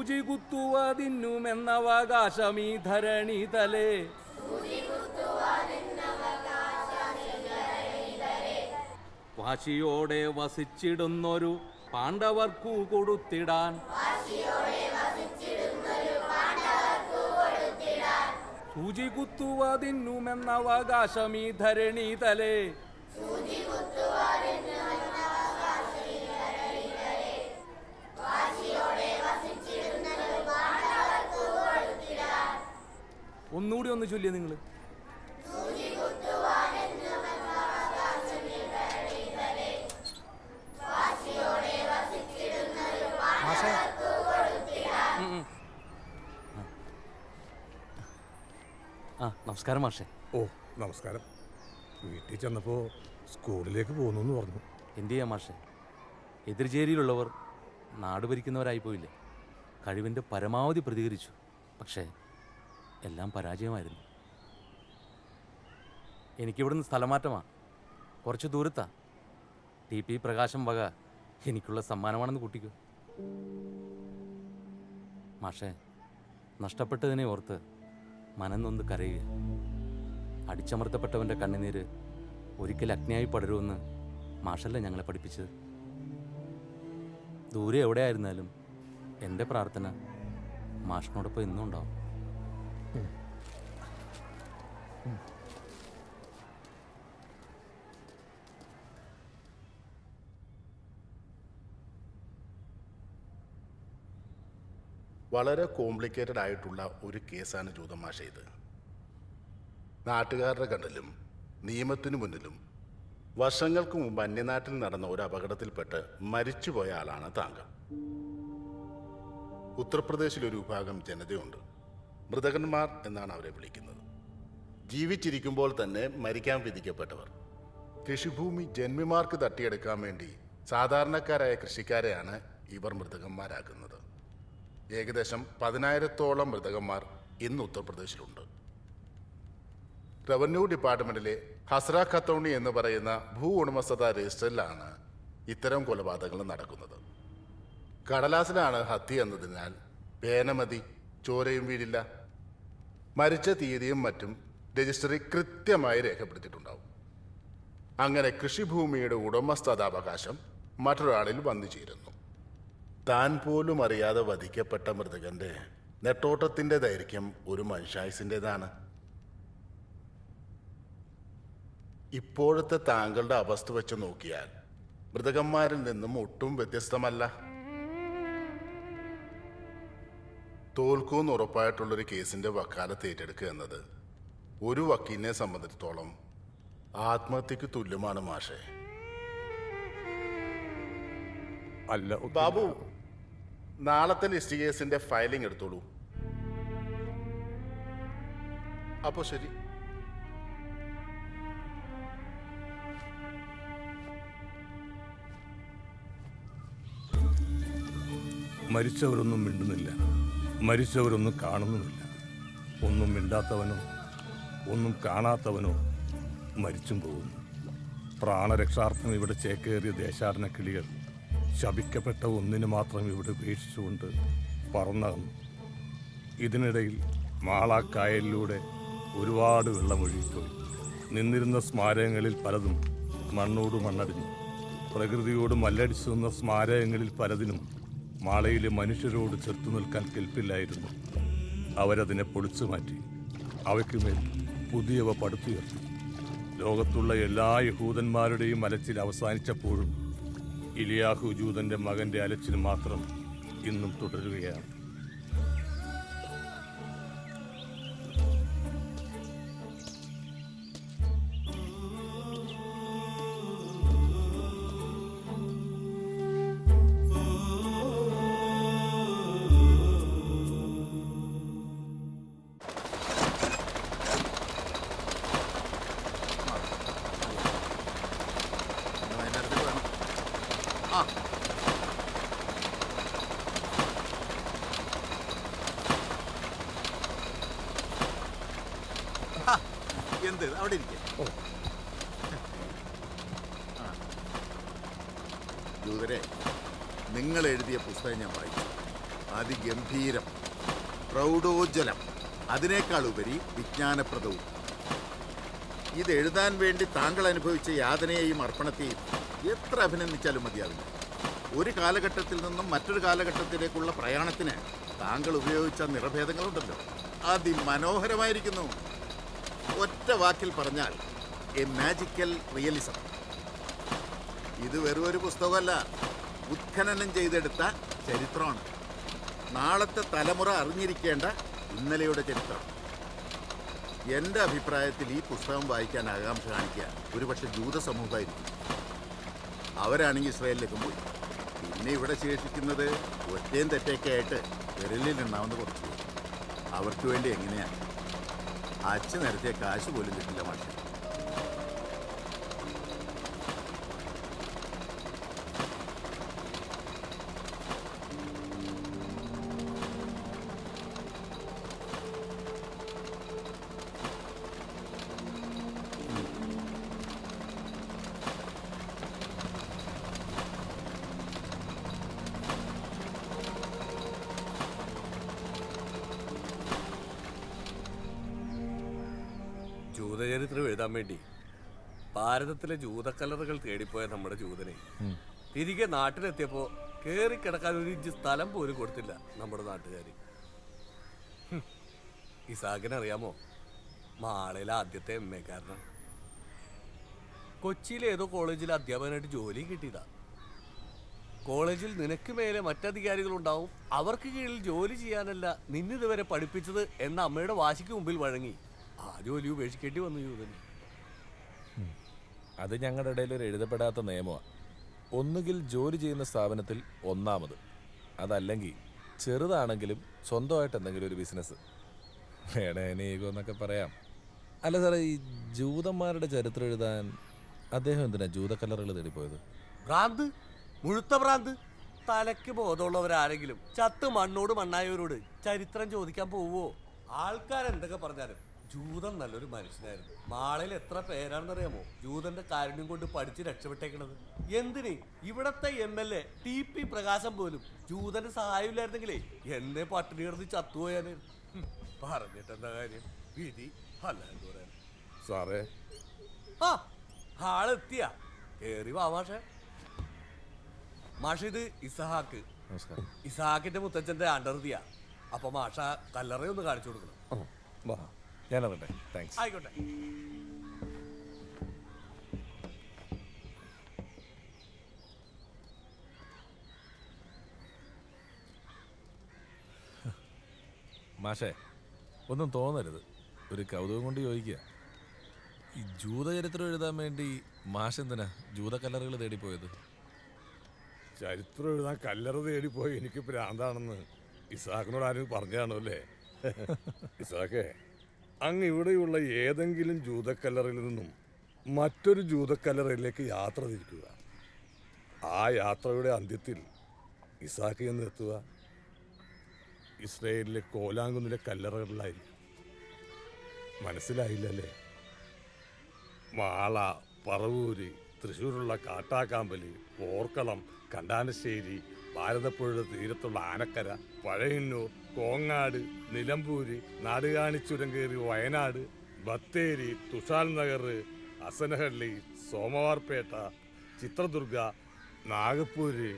സൂചി കുത്തുവതിന്നുമെന്നവകാശമീ ധരണി തലേ. വാശിയോടെ വസിച്ചിടുന്നൊരു പാണ്ഡവർക്കു കൊടുത്തിടാൻ. സൂചി കുത്തുവതിന്നുമെന്നവകാശമീ ധരണി തലേ. ഒന്നുകൂടി ഒന്ന് ചൊല്ലിയ നിങ്ങൾ. നമസ്കാരം മാഷേ. ഓ നമസ്കാരം. വീട്ടിൽ ചെന്നപ്പോൾ സ്കൂളിലേക്ക് പോകുന്നു പറഞ്ഞു. എന്തു ചെയ്യാം മാഷേ, എതിർചേരിയിലുള്ളവർ നാട് ഭരിക്കുന്നവരായി പോയില്ലേ. കഴിവിൻ്റെ പരമാവധി പ്രതികരിച്ചു, പക്ഷേ എല്ലാം പരാജയമായിരുന്നു. എനിക്കിവിടുന്ന് സ്ഥലമാറ്റമാണ്, കുറച്ച് ദൂരത്താ. TP പ്രകാശം വക എനിക്കുള്ള സമ്മാനമാണെന്ന് കൂട്ടിക്കോ. മാഷേ, നഷ്ടപ്പെട്ടതിനെ ഓർത്ത് മനന്നൊന്ന് കരയുക. അടിച്ചമർത്തപ്പെട്ടവൻ്റെ കണ്ണുനീര് ഒരിക്കൽ അഗ്നിയായി പടരുമെന്ന് മാഷല്ലേ ഞങ്ങളെ പഠിപ്പിച്ചത്. ദൂരെ എവിടെയായിരുന്നാലും എൻ്റെ പ്രാർത്ഥന മാഷിനോടൊപ്പം ഇന്നും ഉണ്ടാവും. വളരെ കോംപ്ലിക്കേറ്റഡ് ആയിട്ടുള്ള ഒരു കേസാണ് ജൂതമാഷ ഇത്. നാട്ടുകാരുടെ കണ്ണിലും നിയമത്തിനു മുന്നിലും വർഷങ്ങൾക്ക് മുമ്പ് അന്യനാട്ടിൽ നടന്ന ഒരു അപകടത്തിൽപ്പെട്ട് മരിച്ചുപോയ ആളാണ് താങ്കൾ. ഉത്തർപ്രദേശിലൊരു വിഭാഗം ജനതയുണ്ട്, മൃതകന്മാർ എന്നാണ് അവരെ വിളിക്കുന്നത്. ജീവിച്ചിരിക്കുമ്പോൾ തന്നെ മരിക്കാൻ വിധിക്കപ്പെട്ടവർ. കൃഷിഭൂമി ജന്മിമാർക്ക് തട്ടിയെടുക്കാൻ വേണ്ടി സാധാരണക്കാരായ കൃഷിക്കാരെയാണ് ഇവർ മൃതകന്മാരാക്കുന്നത്. ഏകദേശം 10,000-ഓളം മൃതകന്മാർ ഇന്ന് ഉത്തർപ്രദേശിലുണ്ട്. റവന്യൂ ഡിപ്പാർട്ട്മെന്റിലെ ഹസ്ര ഖത്തൗണി എന്ന് പറയുന്ന ഭൂ ഉടമസ്ഥത രജിസ്റ്ററിലാണ് ഇത്തരം കൊലപാതകങ്ങൾ നടക്കുന്നത്. കടലാസിലാണ് ഹത്യ എന്നതിനാൽ പേനമതി, ചോരയും വീഴില്ല. മരിച്ച തീയതിയും മറ്റും രജിസ്റ്ററിൽ കൃത്യമായി രേഖപ്പെടുത്തിയിട്ടുണ്ടാവും. അങ്ങനെ കൃഷിഭൂമിയുടെ ഉടമസ്ഥതാവകാശം മറ്റൊരാളിൽ വന്നു ചേരുന്നു. താൻ പോലും അറിയാതെ വധിക്കപ്പെട്ട മൃതകന്റെ നെട്ടോട്ടത്തിന്റെ ദൈർഘ്യം ഒരു മനുഷ്യായുസിൻ്റെതാണ്. ഇപ്പോഴത്തെ താങ്കളുടെ അവസ്ഥ വെച്ച് നോക്കിയാൽ മൃതകന്മാരിൽ നിന്നും ഒട്ടും വ്യത്യസ്തമല്ല. തോൽക്കൂന്ന് ഉറപ്പായിട്ടുള്ളൊരു കേസിന്റെ വക്കാലത്ത് ഏറ്റെടുക്കുക എന്നത് ഒരു വക്കീലിനെ സംബന്ധിച്ചിടത്തോളം ആത്മഹത്യക്ക് തുല്യമാണ് മാഷേ. അല്ല ബാബു, നാളത്തെ ലിസ്റ്റ് കേസിന്റെ ഫയലിംഗ് എടുത്തോളൂ. അപ്പോ ശരി. മരിച്ചവരൊന്നും മിണ്ടുന്നില്ല, മരിച്ചവരൊന്നും കാണുന്നുമില്ല. ഒന്നും മിണ്ടാത്തവനോ ഒന്നും കാണാത്തവനോ മരിച്ചും പോകുന്നു. പ്രാണരക്ഷാർത്ഥം ഇവിടെ ചേക്കേറിയ ദേശാടന കിളികൾ ശപിക്കപ്പെട്ട ഒന്നിനു മാത്രം ഇവിടെ ഉപേക്ഷിച്ചുകൊണ്ട് പറന്നകന്നു. ഇതിനിടയിൽ മാളാക്കായലിലൂടെ ഒരുപാട് വെള്ളമൊഴുകിപ്പോയി. നിന്നിരുന്ന സ്മാരകങ്ങളിൽ പലതും മണ്ണോട് മണ്ണടിഞ്ഞു. പ്രകൃതിയോട് മല്ലടിച്ചു നിന്ന സ്മാരകങ്ങളിൽ പലതിനും മാളയിലെ മനുഷ്യരോട് ചെറുത്തു നിൽക്കാൻ കെൽപ്പില്ലായിരുന്നു. അവരതിനെ പൊളിച്ചു മാറ്റി, അവയ്ക്കുമേൽ പുതിയവ പടുത്തുയർത്തി. ലോകത്തുള്ള എല്ലാ യഹൂദന്മാരുടെയും അലച്ചിൽ അവസാനിച്ചപ്പോഴും ഇലിയാഹു ജൂതന്റെ മകന്റെ അലച്ചിൽ മാത്രം ഇന്നും തുടരുകയാണ്. എന്ത് അവിടെ ഇരിക്കെ. ജൂതരെ, നിങ്ങൾ എഴുതിയ പുസ്തകം ഞാൻ വായിച്ചു. അതിഗംഭീരം, പ്രൗഢോജ്വലം, അതിനേക്കാൾ ഉപരി വിജ്ഞാനപ്രദവും. ഇത് എഴുതാൻ വേണ്ടി താങ്കൾ അനുഭവിച്ച യാതനയെയും അർപ്പണത്തെയും എത്ര അഭിനന്ദിച്ചാലും മതിയാവില്ല. ഒരു കാലഘട്ടത്തിൽ നിന്നും മറ്റൊരു കാലഘട്ടത്തിലേക്കുള്ള പ്രയാണത്തിന് താങ്കൾ ഉപയോഗിച്ച നിറഭേദങ്ങളുണ്ടല്ലോ, അതിമനോഹരമായിരിക്കുന്നു. ഒറ്റ വാക്കിൽ പറഞ്ഞാൽ എ മാജിക്കൽ റിയലിസം. ഇത് വെറും ഒരു പുസ്തകമല്ല, ഉത്ഖനനം ചെയ്തെടുത്ത ചരിത്രമാണ്. നാളത്തെ തലമുറ അറിഞ്ഞിരിക്കേണ്ട ഇന്നലെയുടെ ചരിത്രം. എൻ്റെ അഭിപ്രായത്തിൽ ഈ പുസ്തകം വായിക്കാൻ ആകാംക്ഷ കാണിക്കുക ഒരുപക്ഷെ ജൂത സമൂഹമായിരിക്കും. അവരാണെങ്കിൽ ഇസ്രായേലിലേക്ക് പോയി. പിന്നെ ഇവിടെ ശേഷിക്കുന്നത് ഒറ്റയും തെറ്റൊക്കെ ആയിട്ട് വിരലിലുണ്ടാവുന്ന കുറച്ച് പേര്. അവർക്ക് വേണ്ടി എങ്ങനെയാണ് അച്ഛൻ നിരത്തിയ കാശ് പോലും കിട്ടില്ല മാഷെ. ജൂതചരിത്രം എഴുതാൻ വേണ്ടി ഭാരതത്തിലെ ജൂതക്കല്ലറുകൾ തേടിപ്പോയ നമ്മുടെ ജൂതനെ തിരികെ നാട്ടിലെത്തിയപ്പോ കേറിക്കിടക്കാൻ ഒരു ഇഞ്ച് സ്ഥലം പോലും കൊടുത്തില്ല നമ്മുടെ നാട്ടുകാര്. ഇസാഖിനറിയാമോ, മാളയിലെ ആദ്യത്തെ MA കാരനാണ്. കൊച്ചിയിലെ ഏതോ കോളേജിൽ അധ്യാപകനായിട്ട് ജോലി കിട്ടിയതാ. കോളേജിൽ നിനക്ക് മേലെ മറ്റധികാരികളുണ്ടാവും, അവർക്ക് കീഴിൽ ജോലി ചെയ്യാനല്ല നിന്നിതുവരെ പഠിപ്പിച്ചത് എന്ന അമ്മയുടെ വാശിക്ക് മുമ്പിൽ വഴങ്ങി ആ ജോലി ഉപേക്ഷിക്കേണ്ടി വന്നു യൂതന്. അത് ഞങ്ങളുടെ ഇടയിൽ ഒരു എഴുതപ്പെടാത്ത നിയമമാണ്. ഒന്നുകിൽ ജോലി ചെയ്യുന്ന സ്ഥാപനത്തിൽ ഒന്നാമത്, അതല്ലെങ്കിൽ ചെറുതാണെങ്കിലും സ്വന്തമായിട്ട് എന്തെങ്കിലും ഒരു ബിസിനസ്. വേണേനീകോ എന്നൊക്കെ പറയാം. അല്ല സാറേ, ഈ ജൂതന്മാരുടെ ചരിത്രം എഴുതാൻ അദ്ദേഹം എന്തിനാ ജൂതക്കല്ലറുകൾ തേടിപ്പോയത്? ഭ്രാന്ത്, മുഴുത്ത ഭ്രാന്ത്. തലയ്ക്ക് ബോധമുള്ളവരാരെങ്കിലും ചത്ത് മണ്ണോട് മണ്ണായവരോട് ചരിത്രം ചോദിക്കാൻ പോവോ? ആൾക്കാരെന്തൊക്കെ പറഞ്ഞാലും ജൂതൻ നല്ലൊരു മനുഷ്യനായിരുന്നു. മാളയിൽ എത്ര പേരാണെന്നറിയാമോ ജൂതന്റെ കാരുണ്യം കൊണ്ട് പഠിച്ച് രക്ഷപ്പെട്ടേക്കണത്. എന്തിന് ഇവിടത്തെ MLA TP പ്രകാശം പോലും ജൂതന്റെ സഹായമില്ലായിരുന്നെങ്കിലേ എന്നെ പട്ടിണി കിടന്ന് ചത്തുപോയാനായിരുന്നു. പറഞ്ഞിട്ടെന്താ കാര്യം, വിധി അല്ലാണ്ട് പറയാൻ. സാറേ, ആ ആളെത്തിയ കേറി വാ മാഷെ. മാഷ ഇത് ഇസഹാക്ക്. നമസ്കാരം. ഇസഹാക്കിന്റെ മുത്തച്ഛന്റെ അണ്ടർതിയ. അപ്പൊ മാഷ കല്ലറയൊന്ന് കാണിച്ചു കൊടുക്കണം. വാ, ഞാനറിയട്ടെ. താങ്ക്സ്. ആയിക്കോട്ടെ. മാഷേ, ഒന്നും തോന്നരുത്, ഒരു കൗതുകം കൊണ്ട് ചോദിക്കുക. ഈ ജൂതചരിത്രം എഴുതാൻ വേണ്ടി മാഷ് എന്തിനാ ജൂതക്കല്ലറുകൾ തേടിപ്പോയത്? ചരിത്രം എഴുതാൻ കല്ലറ തേടിപ്പോയി എനിക്ക് ഭ്രാന്താണെന്ന് ഇസാഖിനോട് ആരും പറഞ്ഞു കാണുമല്ലേ? ഇസാഖേ, അങ്ങ് ഇവിടെയുള്ള ഏതെങ്കിലും ജൂതക്കല്ലറയിൽ നിന്നും മറ്റൊരു ജൂതക്കല്ലറയിലേക്ക് യാത്ര തിരിക്കുക. ആ യാത്രയുടെ അന്ത്യത്തിൽ ഇസാഖ് എന്ന് എത്തുക ഇസ്രയേലിലെ കോലാങ്കുന്നിലെ കല്ലറകളിലായിരിക്കും. മനസ്സിലായില്ലല്ലേ? മാള, പറവൂര്, തൃശ്ശൂരുള്ള കാട്ടാക്കാമ്പലി, പോർക്കളം, കണ്ടാനശ്ശേരി, ഭാരതപ്പുഴയുടെ തീരത്തുള്ള ആനക്കര, പഴയന്നൂർ, കോങ്ങാട്, നിലമ്പൂര്, നാടുകാണിച്ചുരം കയറി Wayanad, Bathery, Thushal Nagar, Asanahalli, Somwarpet, Chitradurga, Nagpur,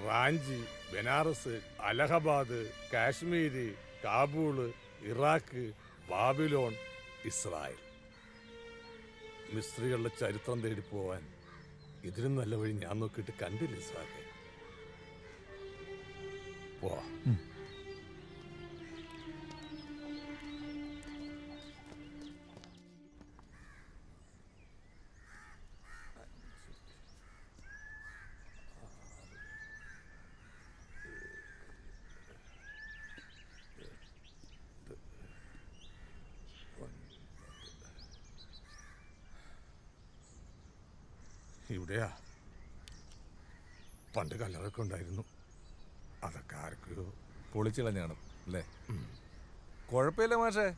Ranchi, Banaras, Allahabad, Kashmir, Kabul, Iraq, Babylon, Israel. മിസ്ത്രികളുടെ ചരിത്രം തേടി പോവാൻ ഇതിനും നല്ല വഴി ഞാൻ നോക്കിയിട്ട് കണ്ടില്ല ഇസ്രാഖെ. പോവാ. ഇവിടെയാ പണ്ട് കല്ലറൊക്കെ ഉണ്ടായിരുന്നു. അതൊക്കെ ആർക്കോ പൊളിച്ചിളഞ്ഞാണ് അല്ലേ? കുഴപ്പമില്ല മാഷേ.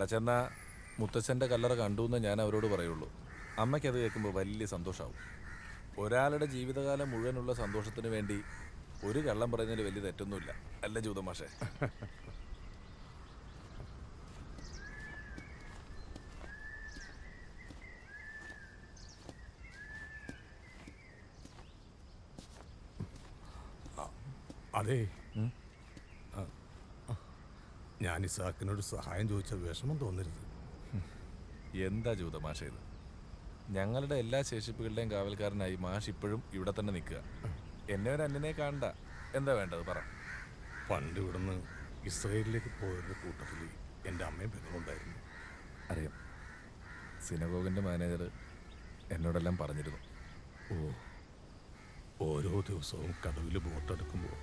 അവിടെ ചെന്ന മുത്തച്ഛൻ്റെ കല്ലറ കണ്ടു എന്ന് ഞാൻ അവരോട് പറയുള്ളൂ. അമ്മയ്ക്കത് കേൾക്കുമ്പോൾ വലിയ സന്തോഷമാവും. ഒരാളുടെ ജീവിതകാലം മുഴുവനുള്ള സന്തോഷത്തിന് വേണ്ടി ഒരു കള്ളം പറയുന്നതിൽ വലിയ തെറ്റൊന്നുമില്ല, അല്ല ജൂതം മാഷേ? അതെ, ഞാൻ ഇസാക്കിനോട് സഹായം ചോദിച്ച വിഷമം തോന്നരുത്. എന്താ ജൂതം മാഷേ ഇത്? ഞങ്ങളുടെ എല്ലാ ശേഷിപ്പുകളുടെയും കാവൽക്കാരനായി മാഷ് ഇപ്പോഴും ഇവിടെ തന്നെ നിൽക്കുക. എന്നെ ഒരു അന്യനെ കാണണ്ട. എന്താ വേണ്ടത് പറ. പണ്ട് ഇവിടുന്ന് ഇസ്രയേലിലേക്ക് പോയവരുടെ കൂട്ടത്തിൽ എൻ്റെ അമ്മയും പെങ്ങളുണ്ടായിരുന്നു. അറിയാം, സിനഗോഗിൻ്റെ മാനേജർ എന്നോടെല്ലാം പറഞ്ഞിരുന്നു. ഓരോ ദിവസവും കടവിൽ ബോട്ടെടുക്കുമ്പോൾ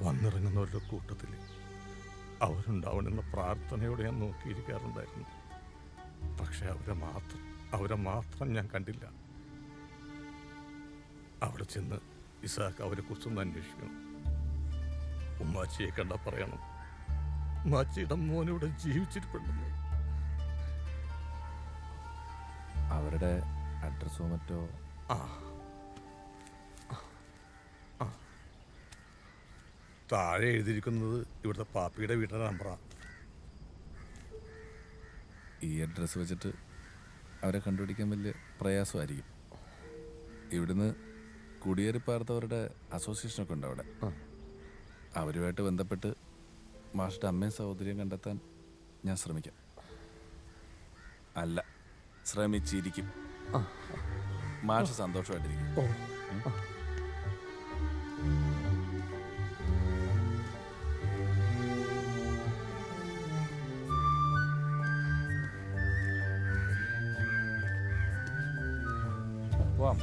വന്നിറങ്ങുന്നവരുടെ കൂട്ടത്തിൽ അവരുണ്ടാവണമെന്ന പ്രാർത്ഥനയോടെ ഞാൻ നോക്കിയിരിക്കാറുണ്ടായിരുന്നു. പക്ഷെ അവരെ മാത്രം ഞാൻ കണ്ടില്ല. അവിടെ ചെന്ന് ഇസാക്ക് അവരെക്കുറിച്ചൊന്ന് അന്വേഷിക്കണം. ഉമ്മാച്ചിയെ കണ്ടാ പറയണം, ഉമ്മാച്ചിയുടെ മോനിവിടെ ജീവിച്ചിരിപ്പുണ്ടെന്ന്. അവരുടെ അഡ്രസ്സോ മറ്റോ? താഴെ എഴുതിയിരിക്കുന്നത് ഇവിടുത്തെ പാപ്പിയുടെ വീട്ടിലെ നമ്പറാണ്. ഈ അഡ്രസ്സ് വെച്ചിട്ട് അവരെ കണ്ടുപിടിക്കാൻ വലിയ പ്രയാസമായിരിക്കും. ഇവിടുന്ന് കുടിയേറി പാർത്തവരുടെ അസോസിയേഷനൊക്കെ ഉണ്ട് അവിടെ. അവരുമായിട്ട് ബന്ധപ്പെട്ട് മാഷിൻ്റെ അമ്മയും സഹോദരിയും കണ്ടെത്താൻ ഞാൻ ശ്രമിക്കാം. അല്ല, ശ്രമിച്ചിരിക്കും. മാഷ് സന്തോഷമായിട്ടിരിക്കും. പോവാം.